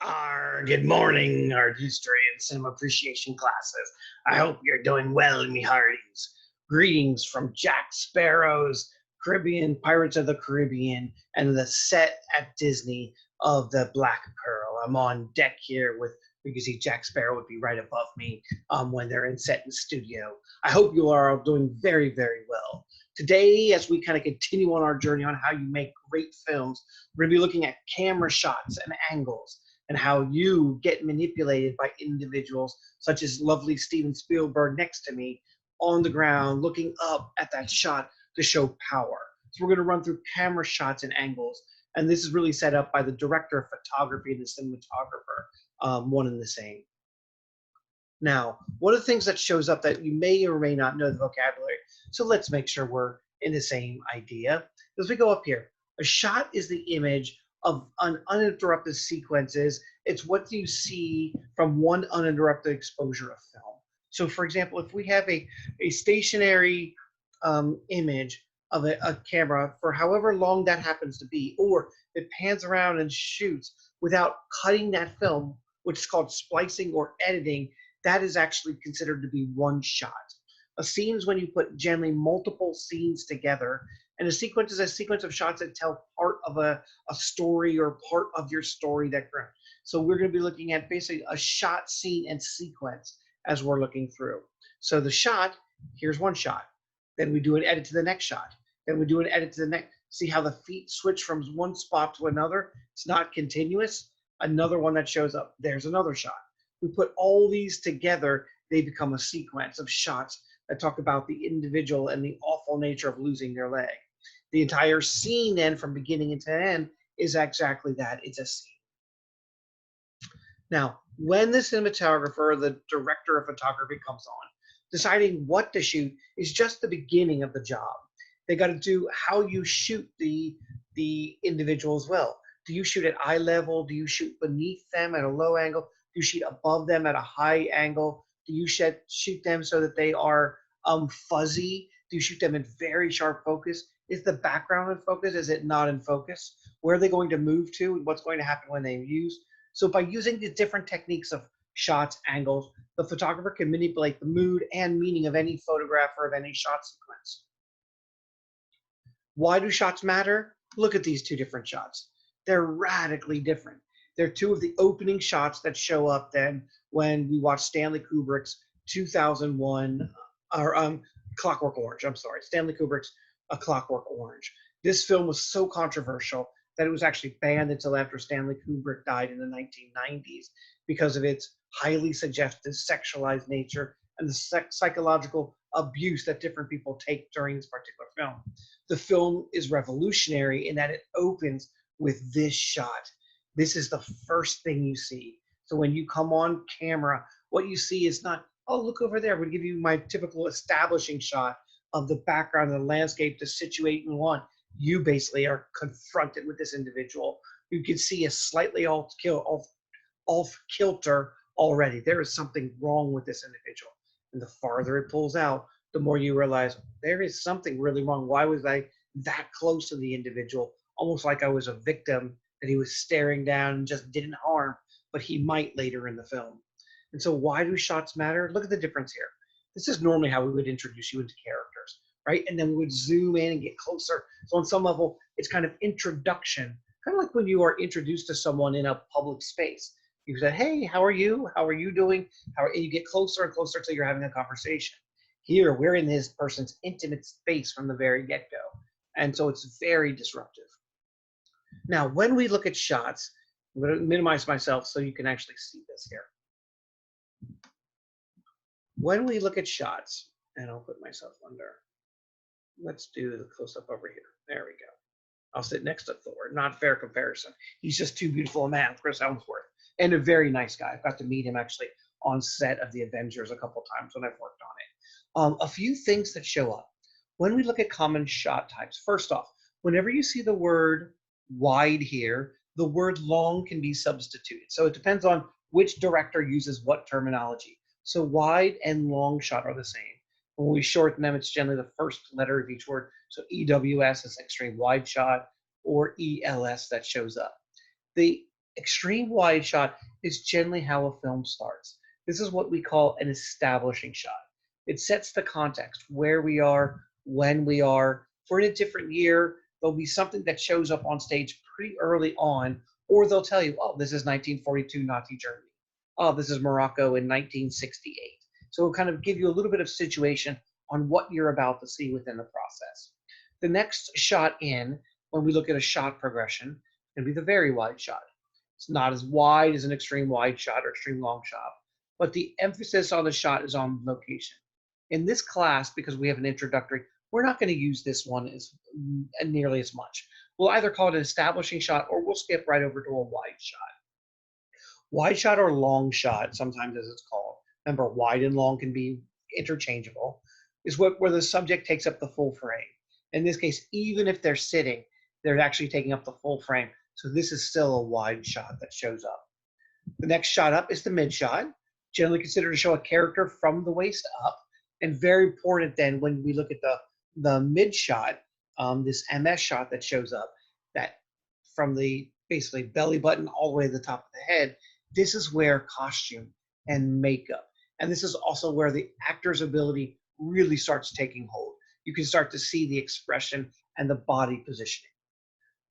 Good morning, art history and cinema appreciation classes. I hope you're doing well, me hearties. Greetings from Jack Sparrow's Caribbean Pirates of the Caribbean and the set at Disney of the Black Pearl. I'm on deck here with, you can see Jack Sparrow would be right above me when they're in set in studio. I hope you are all doing very, very well. Today, as we kind of continue on our journey on how you make great films, we're going to be looking at camera shots and angles and how you get manipulated by individuals such as lovely Steven Spielberg next to me on the ground looking up at that shot to show power. So we're going to run through camera shots and angles, and this is really set up by the director of photography and the cinematographer, one and the same. Now, one of the things that shows up that you may or may not know the vocabulary, so let's make sure we're in the same idea. As we go up here, a shot is the image of an uninterrupted sequences. It's what you see from one uninterrupted exposure of film. So for example, if we have a stationary image of a camera for however long that happens to be, or it pans around and shoots without cutting that film, which is called splicing or editing, that is actually considered to be one shot. A scene is when you put generally multiple scenes together, and a sequence is a sequence of shots that tell part of a story or part of your story that. So we're going to be looking at basically a shot, scene, and sequence as we're looking through. So the shot, here's one shot. Then we do an edit to the next shot. Then we do an edit to the next. See how the feet switch from one spot to another? It's not continuous. Another one that shows up. There's another shot. We put all these together, they become a sequence of shots that talk about the individual and the awful nature of losing their leg. The entire scene then from beginning to end is exactly that. It's a scene. Now, when the cinematographer or the director of photography comes on, deciding what to shoot is just the beginning of the job. They got to do how you shoot the individual as well. Do you shoot at eye level? Do you shoot beneath them at a low angle? Do you shoot above them at a high angle? Do you shoot them so that they are fuzzy? Do you shoot them in very sharp focus? Is the background in focus? Is it not in focus? Where are they going to move to? What's going to happen when they use? So by using the different techniques of shots, angles, the photographer can manipulate the mood and meaning of any photograph or of any shot sequence. Why do shots matter? Look at these two different shots. They're radically different. They're two of the opening shots that show up then when we watch Stanley Kubrick's 2001, or Clockwork Orange. I'm sorry, Stanley Kubrick's A Clockwork Orange. This film was so controversial that it was actually banned until after Stanley Kubrick died in the 1990s because of its highly suggestive, sexualized nature and the psychological abuse that different people take during this particular film. The film is revolutionary in that it opens with this shot. This is the first thing you see. So when you come on camera, what you see is not, oh, look over there. We give you my typical establishing shot of the background, the landscape to situate you on. You basically are confronted with this individual. You can see a slightly off kilter already. There is something wrong with this individual. And the farther it pulls out, the more you realize there is something really wrong. Why was I that close to the individual? Almost like I was a victim that he was staring down and just didn't harm, but he might later in the film. And so why do shots matter? Look at the difference here. This is normally how we would introduce you into characters, right? And then we would zoom in and get closer. So on some level, it's kind of introduction, kind of like when you are introduced to someone in a public space. You say, hey, how are you? How are you doing? And you get closer and closer till you're having a conversation. Here, we're in this person's intimate space from the very get-go. And so it's very disruptive. Now, when we look at shots, I'm going to minimize myself so you can actually see this here. When we look at shots, and I'll put myself under, let's do the close-up over here. There we go. I'll sit next to Thor. Not fair comparison. He's just too beautiful a man, Chris Hemsworth, and a very nice guy. I've got to meet him actually on set of the Avengers a couple times when I've worked on it. A few things that show up. When we look at common shot types, first off, whenever you see the word wide here, the word long can be substituted. So it depends on which director uses what terminology. So wide and long shot are the same. When we shorten them, it's generally the first letter of each word. So EWS is extreme wide shot, or ELS that shows up. The Extreme wide shot is generally how a film starts. This is what we call an establishing shot. It sets the context, where we are, when we are. If we're in a different year, there'll be something that shows up on stage pretty early on, or they'll tell you, oh, this is 1942 Nazi Germany. Oh, this is Morocco in 1968. So it'll kind of give you a little bit of situation on what you're about to see within the process. The next shot in, when we look at a shot progression, can be the very wide shot. It's not as wide as an extreme wide shot or extreme long shot, but the emphasis on the shot is on location. In this class, because we have an introductory, we're not going to use this one as nearly as much. We'll either call it an establishing shot or we'll skip right over to a wide shot. Wide shot or long shot, sometimes as it's called. Remember, wide and long can be interchangeable, is where the subject takes up the full frame. In this case, even if they're sitting, they're actually taking up the full frame. So this is still a wide shot that shows up. The next shot up is the mid shot, generally considered to show a character from the waist up. And very important then when we look at the mid shot, this MS shot that shows up, that from the basically belly button all the way to the top of the head, this is where costume and makeup, and this is also where the actor's ability really starts taking hold. You can start to see the expression and the body positioning.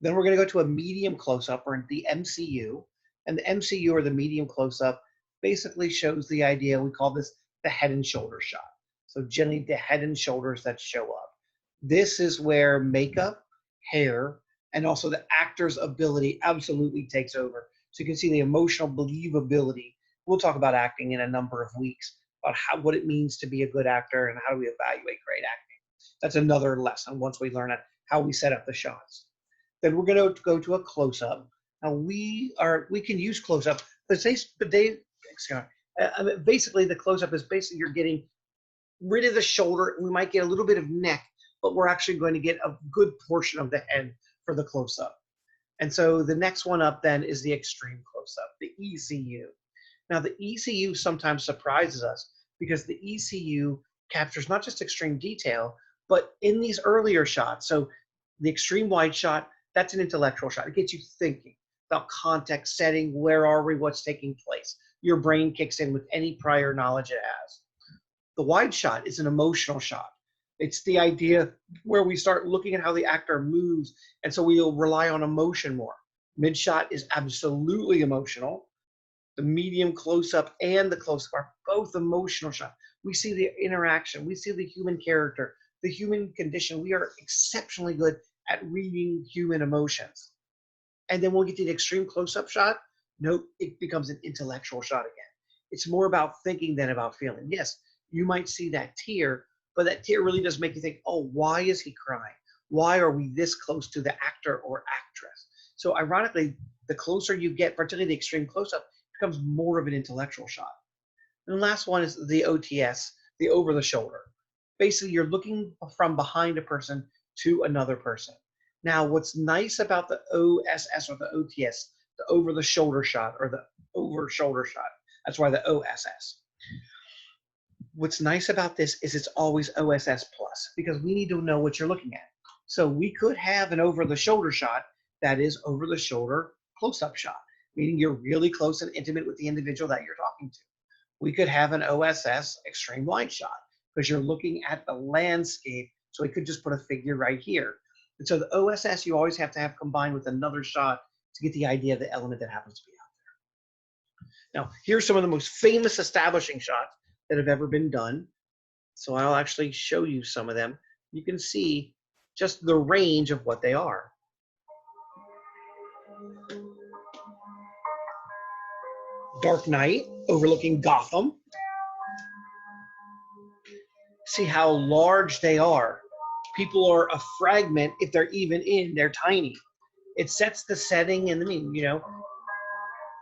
Then we're going to go to a medium close-up, or the MCU. And the MCU, or the medium close-up, basically shows the idea, we call this the head and shoulder shot. So generally the head and shoulders that show up. This is where makeup, hair, and also the actor's ability absolutely takes over. So you can see the emotional believability. We'll talk about acting in a number of weeks, about what it means to be a good actor and how do we evaluate great acting. That's another lesson once we learn how we set up the shots. Then we're going to go to a close-up. Now we can use close-up, but basically the close-up is basically you're getting rid of the shoulder. We might get a little bit of neck, but we're actually going to get a good portion of the head for the close-up. And so the next one up then is the extreme close-up, the ECU. Now the ECU sometimes surprises us because the ECU captures not just extreme detail, but in these earlier shots. So the extreme wide shot, that's an intellectual shot. It gets you thinking about context, setting, where are we, what's taking place. Your brain kicks in with any prior knowledge it has. The wide shot is an emotional shot. It's the idea where we start looking at how the actor moves, and so we'll rely on emotion more. Mid shot is absolutely emotional. The medium close-up and the close-up are both emotional shots. We see the interaction. We see the human character, the human condition. We are exceptionally good at reading human emotions. And then we'll get to the extreme close-up shot. Note, it becomes an intellectual shot again. It's more about thinking than about feeling. Yes, you might see that tear, but that tear really does make you think, oh, why is he crying? Why are we this close to the actor or actress? So ironically, the closer you get, particularly the extreme close-up, becomes more of an intellectual shot. And the last one is the OTS, the over the shoulder. Basically, you're looking from behind a person to another person. Now, what's nice about the OSS or the OTS, the over the shoulder shot or the over shoulder shot, that's why the OSS. What's nice about this is it's always OSS plus, because we need to know what you're looking at. So we could have an over the shoulder shot that is over the shoulder close-up shot, meaning you're really close and intimate with the individual that you're talking to. We could have an OSS extreme wide shot because you're looking at the landscape. So we could just put a figure right here. And so the OSS you always have to have combined with another shot to get the idea of the element that happens to be out there. Now, here's some of the most famous establishing shots that have ever been done. So I'll actually show you some of them. You can see just the range of what they are. Dark Knight, overlooking Gotham. See how large they are. People are a fragment, if they're even in, they're tiny. It sets the setting and the meaning,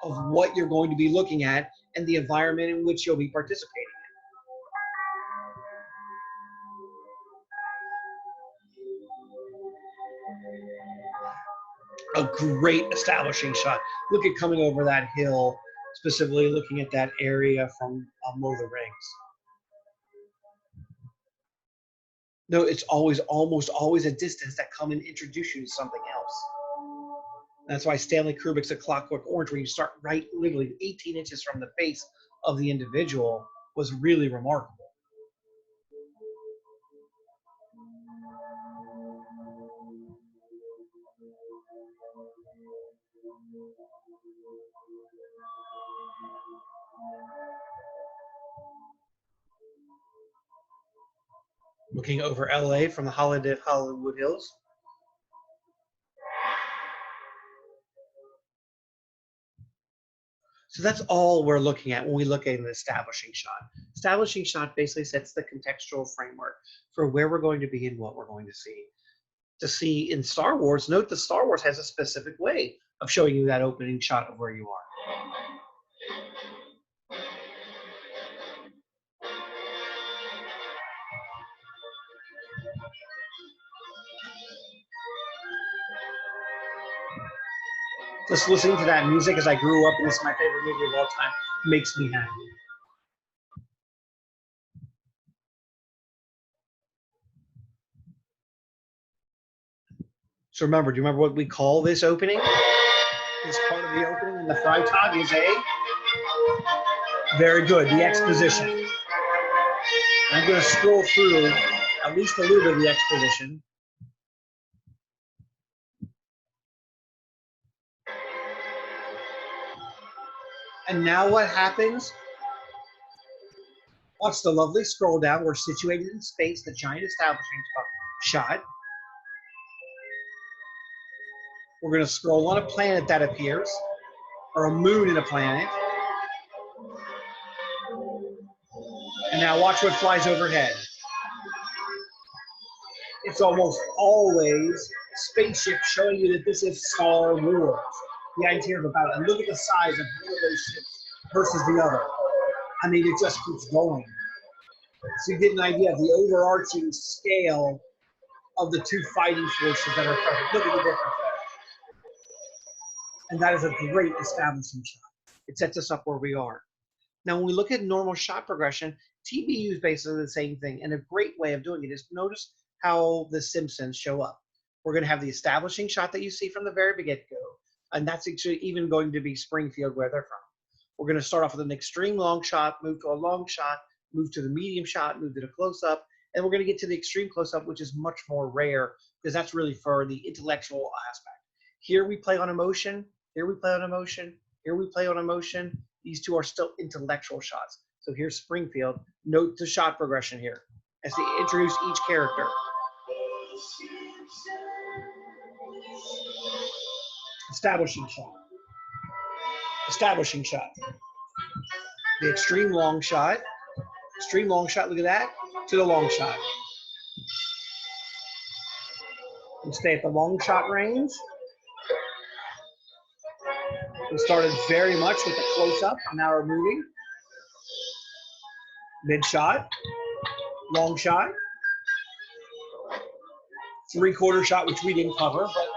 of what you're going to be looking at and the environment in which you'll be participating in. A great establishing shot. Look at coming over that hill, specifically looking at that area from Lord of the Rings. No, it's almost always a distance that come and introduce you to something else. That's why Stanley Kubrick's A Clockwork Orange, where you start right literally 18 inches from the face of the individual, was really remarkable. Looking over LA from the Hollywood Hills. So that's all we're looking at when we look at an establishing shot. Establishing shot basically sets the contextual framework for where we're going to be and what we're going to see. To see in Star Wars, note that Star Wars has a specific way of showing you that opening shot of where you are. Just listening to that music as I grew up, and this is my favorite movie of all time, makes me happy. So remember, do you remember what we call this opening? This part of the opening in the Freitag is very good, the exposition. I'm going to scroll through at least a little bit of the exposition. And now what happens? Watch the lovely scroll down. We're situated in space, the giant establishing shot. We're going to scroll on a planet that appears, or a moon in a planet. And now watch what flies overhead. It's almost always spaceships showing you that this is Star Wars. The idea of about it. And look at the size of one of those ships versus the other. I mean, it just keeps going. So you get an idea of the overarching scale of the two fighting forces that are present. Look at the difference there. And that is a great establishing shot. It sets us up where we are. Now, when we look at normal shot progression, TBU is basically the same thing. And a great way of doing it is notice how the Simpsons show up. We're going to have the establishing shot that you see from the very get-go. And that's actually even going to be Springfield, where they're from. We're going to start off with an extreme long shot, move to a long shot, move to the medium shot, move to the close-up, and we're going to get to the extreme close-up, which is much more rare because that's really for the intellectual aspect. Here we play on emotion, here we play on emotion, here we play on emotion. These two are still intellectual shots. So here's Springfield. Note the shot progression here as they introduce each character. Establishing shot. Establishing shot. The extreme long shot. Extreme long shot, look at that, to the long shot. We stay at the long shot range. We started very much with the close-up, and now we're moving. Mid-shot, long shot, three-quarter shot, which we didn't cover, but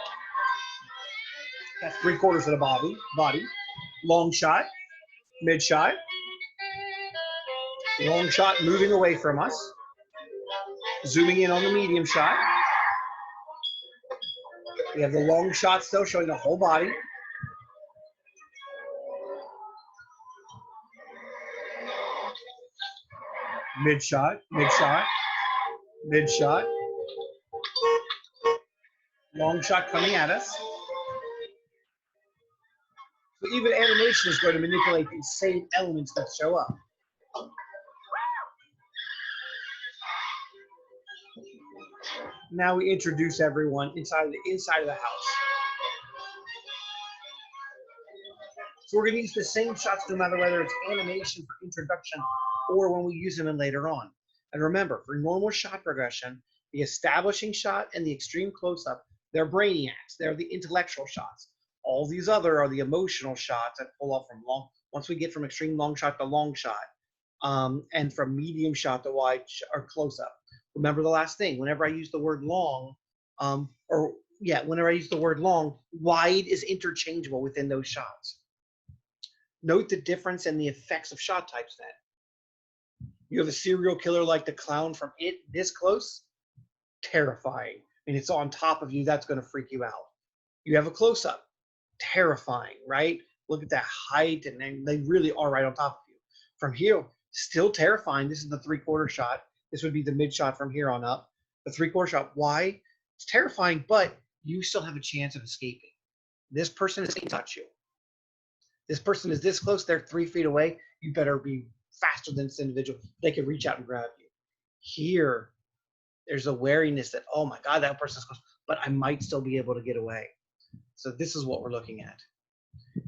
that's three-quarters of the body. Long shot, mid-shot, long shot moving away from us, zooming in on the medium shot. We have the long shot still showing the whole body. Mid-shot, mid-shot, mid-shot. Long shot coming at us. So even animation is going to manipulate these same elements that show up. Now we introduce everyone inside of the house. So we're going to use the same shots no matter whether it's animation for introduction or when we use them in later on. And remember, for normal shot progression, the establishing shot and the extreme close-up, they're brainiacs. They're the intellectual shots. All these other are the emotional shots that pull off from long. Once we get from extreme long shot to long shot, and from medium shot to wide or close-up. Remember the last thing, whenever I use the word long, whenever I use the word long, wide is interchangeable within those shots. Note the difference in the effects of shot types then. You have a serial killer like the clown from It this close, terrifying. I mean, it's on top of you, that's going to freak you out. You have a close-up. terrifying, right? Look at that height, and then they really are right on top of you. From here, still terrifying. This is the three-quarter shot. This would be the mid shot from here on up. The three-quarter shot. Why? It's terrifying, but you still have a chance of escaping. This person is going to touch you. This person is this close. They're 3 feet away. You better be faster than this individual. They can reach out and grab you. Here, there's a wariness that, oh my God, that person's close, but I might still be able to get away. So this is what we're looking at.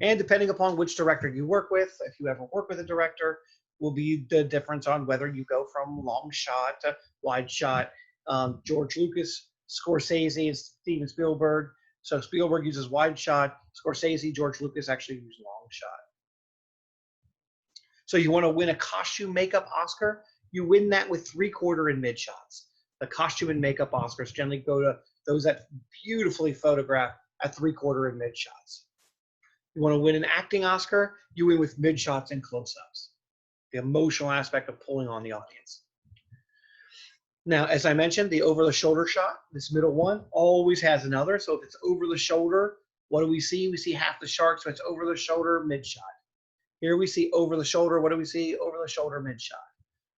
And depending upon which director you work with, if you ever work with a director, will be the difference on whether you go from long shot to wide shot. George Lucas, Scorsese, and Steven Spielberg. So Spielberg uses wide shot. Scorsese, George Lucas actually use long shot. So you want to win a costume makeup Oscar, you win that with three-quarter and mid shots. The costume and makeup Oscars generally go to those that beautifully photograph at three-quarter and mid shots. You want to win an acting Oscar, you win with mid shots and close-ups. The emotional aspect of pulling on the audience. Now, as I mentioned, the over-the-shoulder shot, this middle one, always has another. So if it's over the shoulder, what do we see? We see half the shark, so it's over the shoulder, mid shot. Here we see over the shoulder. What do we see? Over the shoulder, mid shot.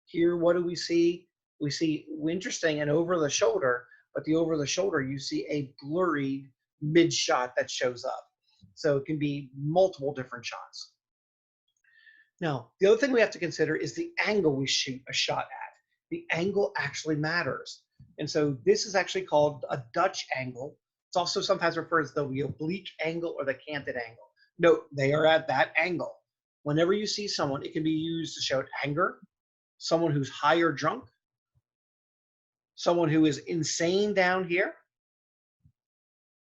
Here, what do we see? We see, interesting, and over the shoulder, but the over the shoulder, you see a blurry mid shot that shows up. So it can be multiple different shots. Now, the other thing we have to consider is the angle we shoot a shot at. The angle actually matters. And so this is actually called a Dutch angle. It's also sometimes referred to as the oblique angle or the canted angle. Note, they are at that angle. Whenever you see someone, it can be used to show anger, someone who's high or drunk, someone who is insane down here,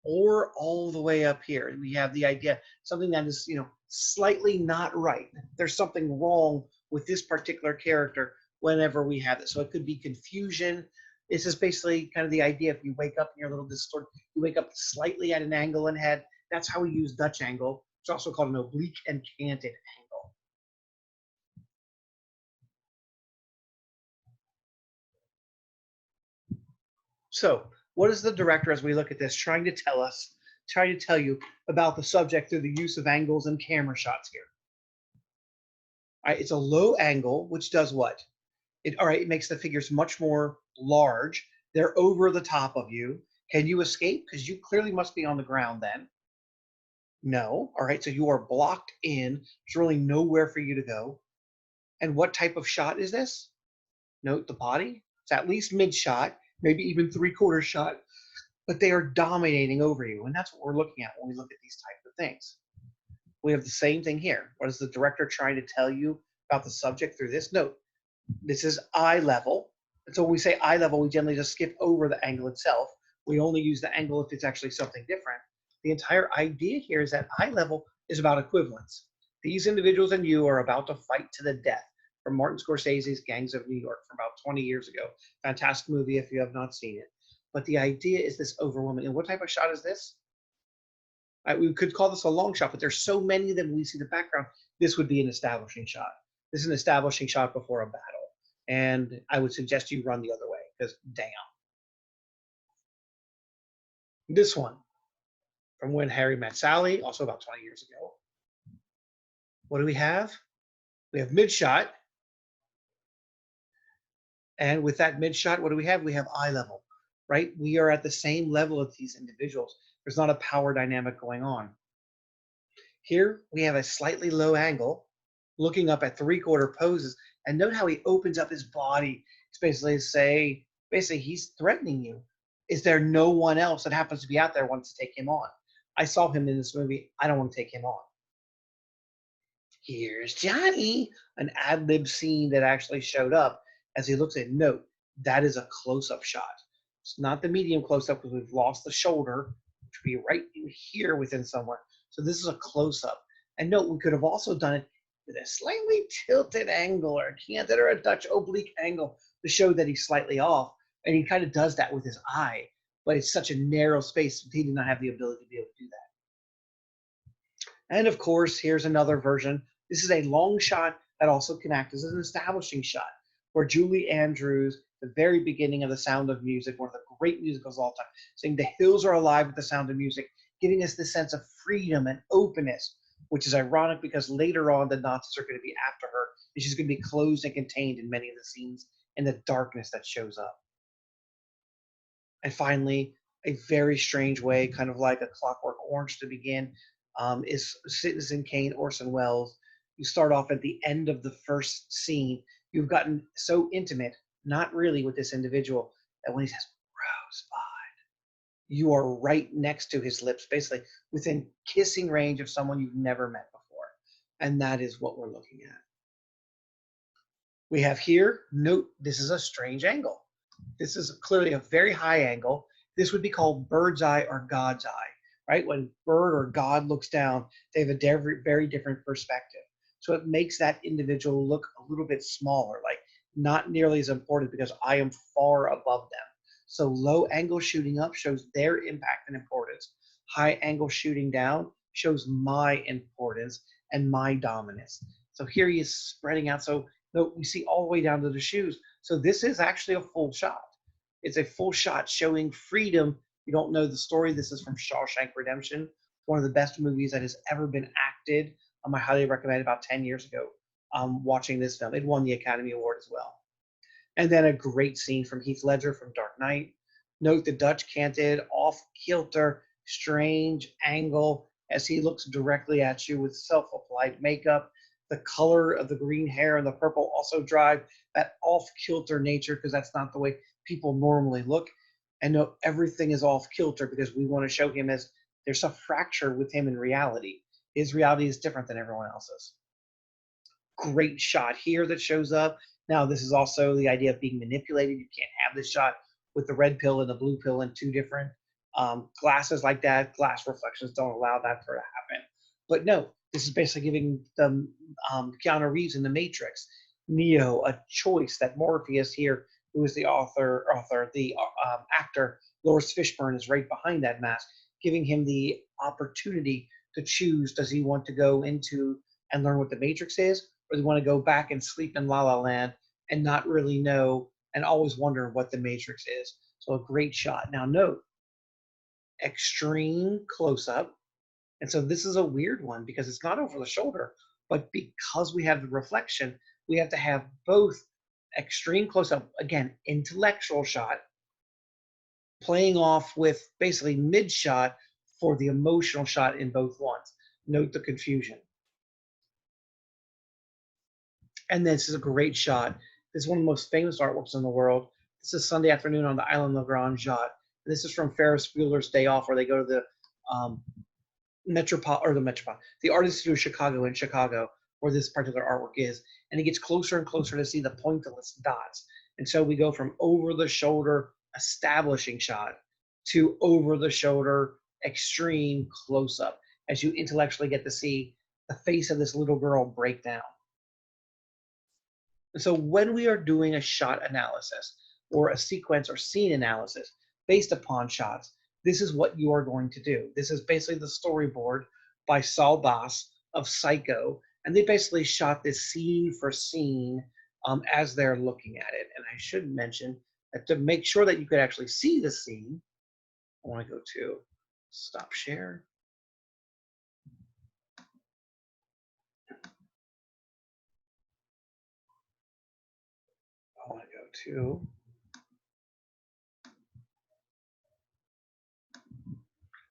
or all the way up here. We have the idea, something that is, slightly not right. There's something wrong with this particular character whenever we have it. So it could be confusion. This is basically kind of the idea. If you wake up and you're a little distorted, you wake up slightly at an angle in head. That's how we use Dutch angle. It's also called an oblique and canted angle. So what is the director, as we look at this, trying to tell you about the subject through the use of angles and camera shots here? All right, it's a low angle, which does what? It makes the figures much more large. They're over the top of you. Can you escape? Because you clearly must be on the ground then. No. All right, so you are blocked in. There's really nowhere for you to go. And what type of shot is this? Note the body. It's at least mid shot, maybe even three-quarter shot, but they are dominating over you. And that's what we're looking at when we look at these types of things. We have the same thing here. What is the director trying to tell you about the subject through this? Note, this is eye level. And so when we say eye level, we generally just skip over the angle itself. We only use the angle if it's actually something different. The entire idea here is that eye level is about equivalence. These individuals and you are about to fight to the death, from Martin Scorsese's Gangs of New York from about 20 years ago. Fantastic movie if you have not seen it. But the idea is this overwhelming. And what type of shot is this? We could call this a long shot, but there's so many of them we see the background. This would be an establishing shot. This is an establishing shot before a battle. And I would suggest you run the other way, because damn. This one, from When Harry Met Sally, also about 20 years ago. What do we have? We have mid shot. And with that mid shot, what do we have? We have eye level, right? We are at the same level of these individuals. There's not a power dynamic going on. Here, we have a slightly low angle, looking up at three-quarter poses, and note how he opens up his body. It's basically he's threatening you. Is there no one else that happens to be out there wants to take him on? I saw him in this movie. I don't want to take him on. Here's Johnny, an ad-lib scene that actually showed up as he looks at note. That is a close-up shot. It's not the medium close-up because we've lost the shoulder, which would be right in here within somewhere. So this is a close-up. And note, we could have also done it with a slightly tilted angle or a canted or a Dutch oblique angle to show that he's slightly off. And he kind of does that with his eye, but it's such a narrow space, he did not have the ability to be able to do that. And of course, here's another version. This is a long shot that also can act as an establishing shot, where Julie Andrews, the very beginning of The Sound of Music, one of the great musicals of all time, saying The Hills Are Alive with the Sound of Music, giving us this sense of freedom and openness, which is ironic because later on the Nazis are going to be after her, and she's going to be closed and contained in many of the scenes in the darkness that shows up. And finally, a very strange way, kind of like a Clockwork Orange to begin, is Citizen Kane, Orson Welles. You start off at the end of the first scene. You've gotten so intimate, not really with this individual, that when he says, Rosebud, you are right next to his lips, basically within kissing range of someone you've never met before. And that is what we're looking at. We have here, note, this is a strange angle. This is clearly a very high angle. This would be called bird's eye or God's eye, right? When bird or God looks down, they have a very different perspective. So it makes that individual look a little bit smaller, like not nearly as important because I am far above them. So low angle shooting up shows their impact and importance. High angle shooting down shows my importance and my dominance. So here he is spreading out. So we see all the way down to the shoes. So this is actually a full shot. It's a full shot showing freedom. You don't know the story. This is from Shawshank Redemption, one of the best movies that has ever been acted. I highly recommend it. About 10 years ago, watching this film. It won the Academy Award as well. And then a great scene from Heath Ledger from Dark Knight. Note the Dutch canted, off-kilter, strange angle as he looks directly at you with self-applied makeup. The color of the green hair and the purple also drive that off-kilter nature because that's not the way people normally look. And no, everything is off-kilter because we want to show him as there's a fracture with him in reality. His reality is different than everyone else's. Great shot here that shows up. Now, this is also the idea of being manipulated. You can't have this shot with the red pill and the blue pill in two different glasses like that. Glass reflections don't allow that to happen. But no, this is basically giving them Keanu Reeves in The Matrix, Neo, a choice that Morpheus here, who is the actor, Lawrence Fishburne, is right behind that mask, giving him the opportunity to choose. Does he want to go into and learn what the Matrix is, or does he want to go back and sleep in La La Land and not really know and always wonder what the Matrix is? So a great shot. Now note, extreme close-up. And so this is a weird one because it's not over the shoulder, but because we have the reflection, we have to have both extreme close-up, again, intellectual shot, playing off with basically mid-shot for the emotional shot in both ones. Note the confusion. And this is a great shot. This is one of the most famous artworks in the world. This is Sunday afternoon on the Island of Grand Jatte. This is from Ferris Bueller's Day Off, where they go to the the Art Institute of Chicago in Chicago, where this particular artwork is. And it gets closer and closer to see the pointless dots. And so we go from over the shoulder establishing shot to over the shoulder extreme close up as you intellectually get to see the face of this little girl break down. And so when we are doing a shot analysis or a sequence or scene analysis based upon shots, this is what you are going to do. This is basically the storyboard by Saul Bass of Psycho, and they basically shot this scene for scene as they're looking at it. And I should mention that to make sure that you could actually see the scene, I want to go to stop share. I want to go to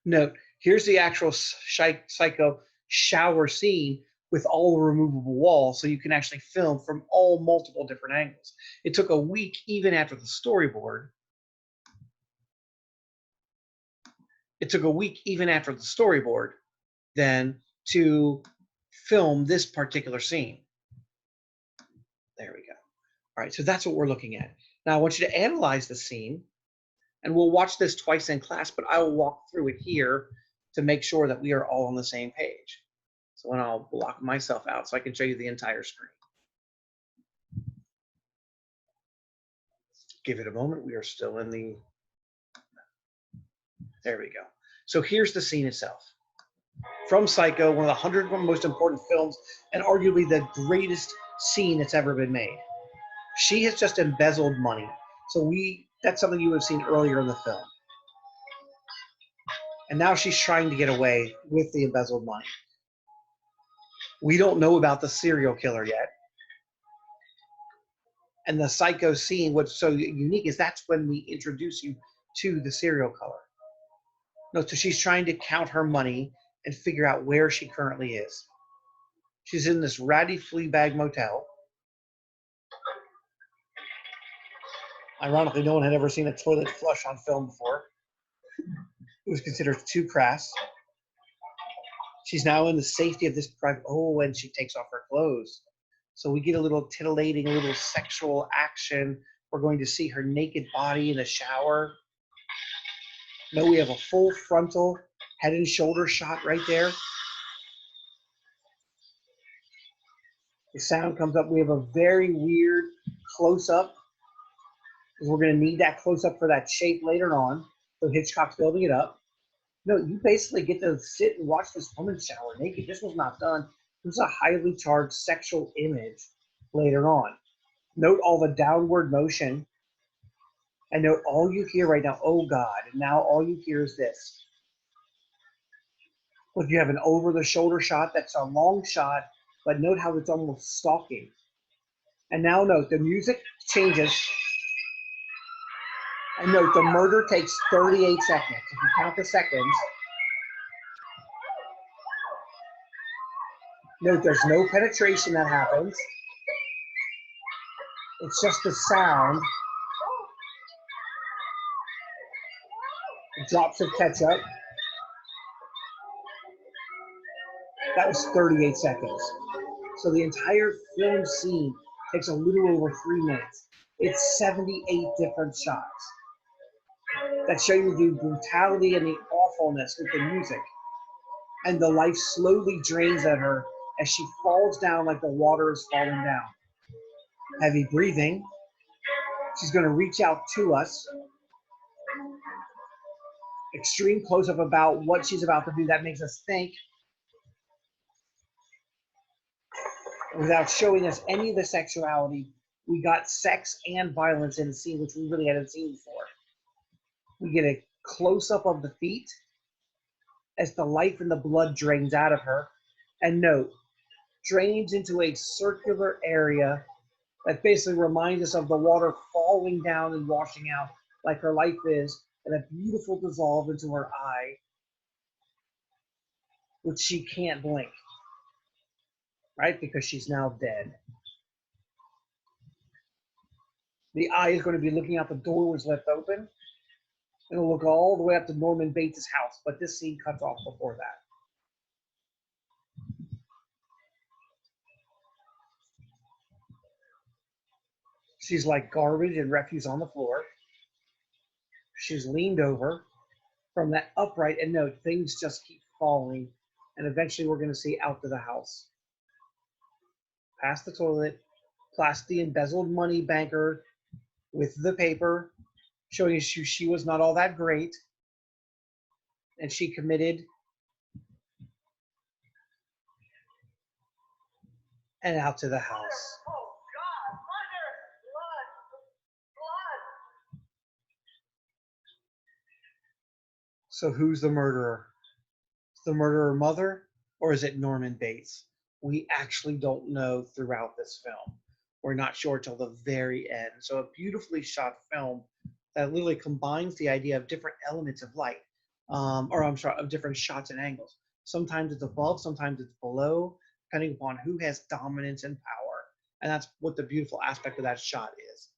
note, here's the actual Psycho shower scene with all the removable walls, so you can actually film from all multiple different angles. It took a week, even after the storyboard. It took a week, even after the storyboard, then to film this particular scene. There we go. All right, so that's what we're looking at. Now I want you to analyze the scene, and we'll watch this twice in class, but I will walk through it here to make sure that we are all on the same page. So when I'll block myself out so I can show you the entire screen. Give it a moment. We are still in the, there we go. So here's the scene itself. From Psycho, one of the 100 most important films and arguably the greatest scene that's ever been made. She has just embezzled money. So that's something you would have seen earlier in the film. And now she's trying to get away with the embezzled money. We don't know about the serial killer yet. And the psycho scene, what's so unique is that's when we introduce you to the serial killer. No, so she's trying to count her money and figure out where she currently is. She's in this ratty flea bag motel. Ironically, no one had ever seen a toilet flush on film before. It was considered too crass. She's now in the safety of this private. Oh, and she takes off her clothes. So we get a little titillating, a little sexual action. We're going to see her naked body in the shower. No, we have a full frontal head and shoulder shot right there. The sound comes up. We have a very weird close-up. We're going to need that close-up for that shape later on. So Hitchcock's building it up. No, you basically get to sit and watch this woman shower naked. This was not done. This is a highly charged sexual image later on. Note all the downward motion. And note all you hear right now, oh God. And now all you hear is this. If you have an over-the-shoulder shot, that's a long shot, but note how it's almost stalking. And now note, the music changes. And note, the murder takes 38 seconds. If you count the seconds, note there's no penetration that happens. It's just the sound. Drops of ketchup. That was 38 seconds. So the entire film scene takes a little over 3 minutes. It's 78 different shots that show you the brutality and the awfulness with the music. And the life slowly drains at her as she falls down like the water is falling down. Heavy breathing. She's going to reach out to us. Extreme close-up about what she's about to do. That makes us think. Without showing us any of the sexuality, we got sex and violence in the scene, which we really hadn't seen before. We get a close-up of the feet as the life and the blood drains out of her. And note, drains into a circular area that basically reminds us of the water falling down and washing out like her life is, and a beautiful dissolve into her eye, which she can't blink, right? Because she's now dead. The eye is going to be looking out the door was left open. It'll look all the way up to Norman Bates' house, but this scene cuts off before that. She's like garbage and refuse on the floor. She's leaned over from that upright, and note, things just keep falling, and eventually we're going to see out to the house. Past the toilet, past the embezzled money banker with the paper, showing you she was not all that great, and she committed, and out to the house. So who's the murderer? Is the murderer mother, or is it Norman Bates? We actually don't know throughout this film. We're not sure till the very end. So a beautifully shot film that literally combines the idea of different elements of light, of different shots and angles. Sometimes it's above, sometimes it's below, depending upon who has dominance and power. And that's what the beautiful aspect of that shot is.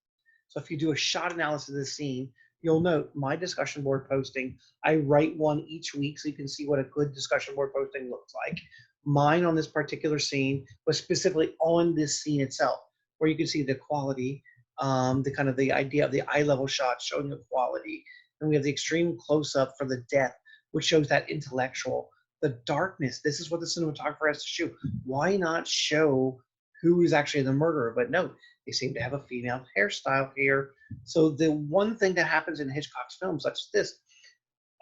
So if you do a shot analysis of this scene, you'll note my discussion board posting. I write one each week so you can see what a good discussion board posting looks like. Mine on this particular scene was specifically on this scene itself, where you can see the quality, the idea of the eye level shot showing the quality. And we have the extreme close-up for the death, which shows that intellectual. The darkness, this is what the cinematographer has to shoot. Why not show who is actually the murderer? But no, they seem to have a female hairstyle here. So the one thing that happens in Hitchcock's films, such as this,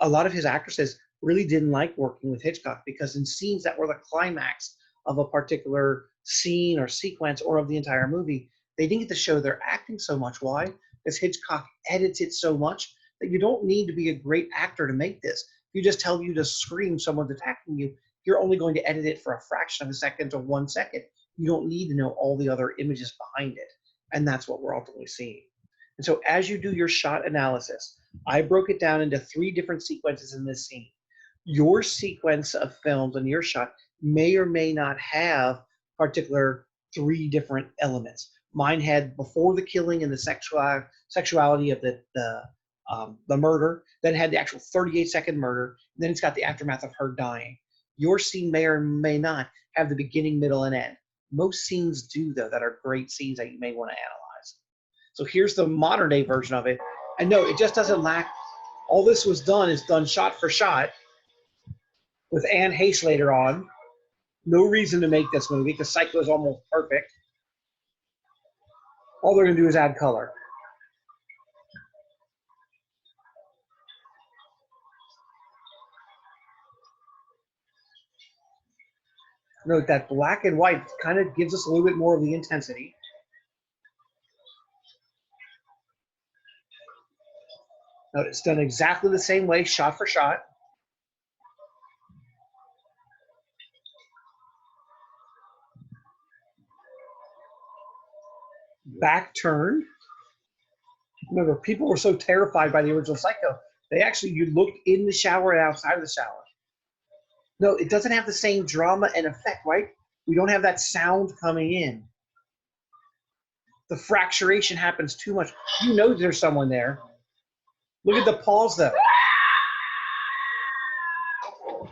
a lot of his actresses really didn't like working with Hitchcock because in scenes that were the climax of a particular scene or sequence or of the entire movie, they didn't get to show their acting so much. Why? Because Hitchcock edits it so much that you don't need to be a great actor to make this. you just tell you to scream someone's attacking you, you're only going to edit it for a fraction of a second to 1 second. You don't need to know all the other images behind it. And that's what we're ultimately seeing. And so as you do your shot analysis, I broke it down into 3 different sequences in this scene. Your sequence of films and your shot may or may not have particular 3 different elements. Mine had before the killing and the sexuality of the murder, then had the actual 38-second murder, then it's got the aftermath of her dying. Your scene may or may not have the beginning, middle, and end. Most scenes do, though, that are great scenes that you may want to analyze. So here's the modern day version of it. And no, it just doesn't lack. All this was done is done shot for shot with Anne Heche later on. No reason to make this movie because Psycho is almost perfect. All they're going to do is add color. Note that black and white kind of gives us a little bit more of the intensity. Note it's done exactly the same way, shot for shot. Back turned. Remember, people were so terrified by the original Psycho, you looked in the shower and outside of the shower. No, it doesn't have the same drama and effect, right? We don't have that sound coming in. The fracturation happens too much. You know there's someone there. Look at the pause, though.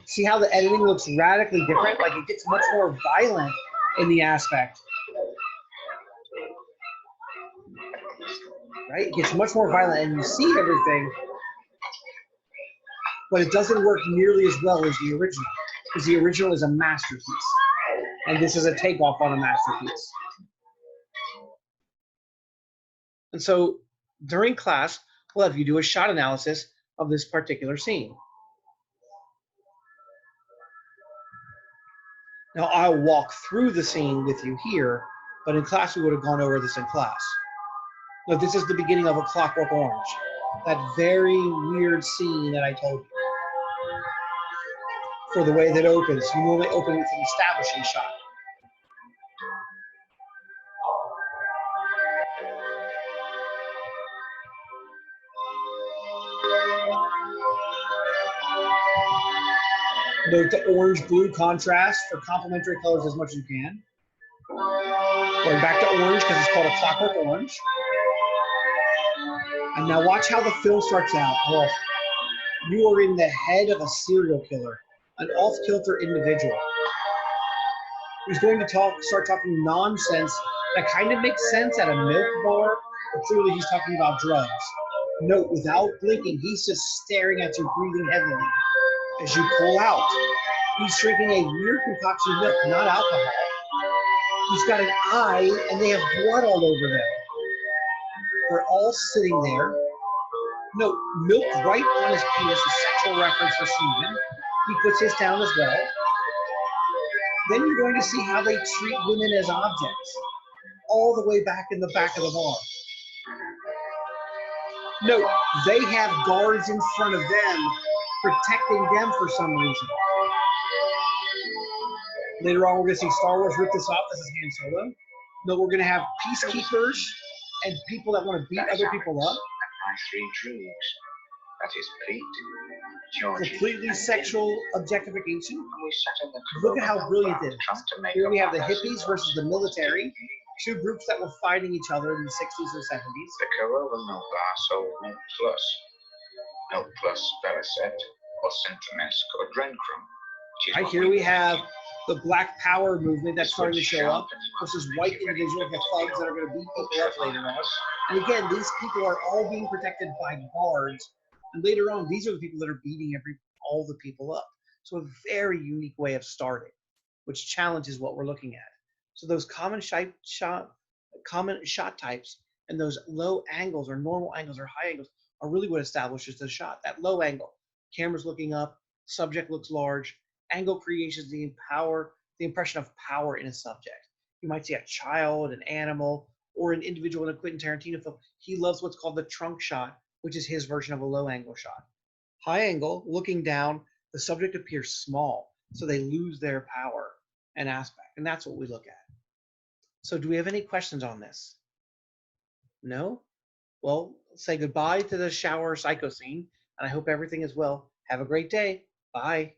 See how the editing looks radically different? Like it gets much more violent in the aspect. Right? It gets much more violent and you see everything, but it doesn't work nearly as well as the original, because the original is a masterpiece, and this is a takeoff on a masterpiece. And so during class, we'll have you do a shot analysis of this particular scene. Now I'll walk through the scene with you here, but in class we would have gone over this in class. Now this is the beginning of A Clockwork Orange, that very weird scene that I told you. For the way that opens, you normally open with an establishing shot. Note the orange-blue contrast for complementary colors as much as you can. Going back to orange because it's called A Clockwork Orange. And now watch how the film starts out. Oh, you are in the head of a serial killer, an off-kilter individual. He's going to start talking nonsense that kind of makes sense at a milk bar, but clearly he's talking about drugs. Note, without blinking, he's just staring at you, breathing heavily. As you pull out, he's drinking a weird concoction of milk, not alcohol. He's got an eye, and they have blood all over them. They're all sitting there. Note, milk right on his penis, a sexual reference for Stephen. He puts his down as well. Then you're going to see how they treat women as objects, all the way back in the back of the bar. Note, they have guards in front of them, protecting them for some reason. Later on, we're going to see Star Wars rip this off. This is Han Solo. No, we're going to have peacekeepers and people that want to beat other people up. My 3 druids, that is Pete, Completely sexual objectification. Look at how brilliant it is. Here we have the hippies versus the military, 2 groups that were fighting each other in the 60s and 70s. The Corolla milk bar sold Milk Plus, Veracet, or Centromesk, or Drencrum. Right here we have the Black Power movement that's starting to show up versus white individuals with thugs that are going to beat people up later on. And again, these people are all being protected by guards. And later on, these are the people that are beating all the people up. So a very unique way of starting, which challenges what we're looking at. So those common shot types and those low angles or normal angles or high angles are really what establishes the shot. That low angle, camera's looking up, subject looks large, angle creates the impression of power in a subject. You might see a child, an animal, or an individual in a Quentin Tarantino film. He loves what's called the trunk shot, which is his version of a low angle shot. High angle, looking down, the subject appears small, so they lose their power and aspect, and that's what we look at. So do we have any questions on this? No? Well, say goodbye to the shower psycho scene, and I hope everything is well. Have a great day. Bye.